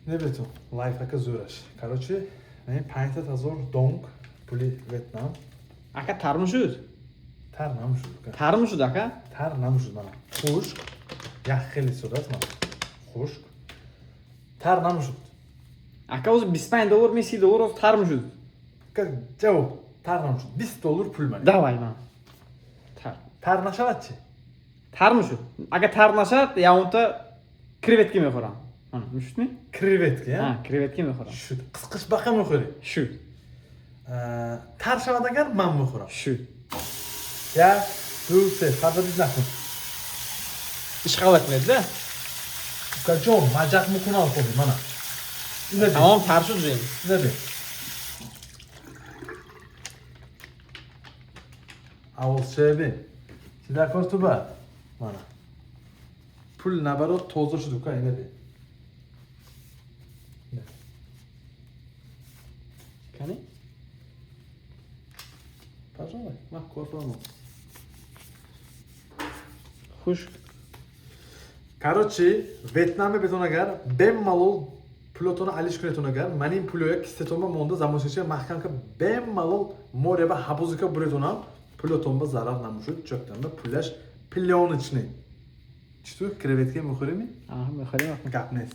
Не бету, лайфхака зураш. Короче, 5000 донг пули Вьетнам. Aka tarmuşuz. Тар намушуд. Tarmuşuz aka. Тар намушуд мана. Хушк. Ях хели сурат мана. Хушк. Тар намушуд. Aka o'zi $25, men $30 o'zi tarmuşuz. Как жавоб. Тар намушуд. $20 пул мана. Давай man. Tar. Тар нашаватчи. Tarmuşuz. Aka tarnashad, я unta krevetga mexoram. Mana, mushutmi? Креветки, а? Ha, krevetga mexoram. Shu qisqish baqa mexori. Shu. Тар шавадаgan man mexoram. Shu. Я дусе, фададид накун. Ishg'ol etmaydi-da. Ukajon, majaq mukunal qo'ydi mana. Tamam, tarshud deydi. Nima? Avul shebi. Sida ko'rtuba. Mana. Pul nabarot to'zir shu duka nima? Qani? Пожалуй, мах корпораму. Xush. Короче, Вьетнаме бетонагар бемалол пулотона алиш кунетонагар манин пулоя кистетонба монда замошеча махкамка бемалол мореба хабузика буретонам пулотонба зарар намушуд чоктанба пуляш пиллионичный. Чту креветке мухорими? Aha, mexoram. Гап нест.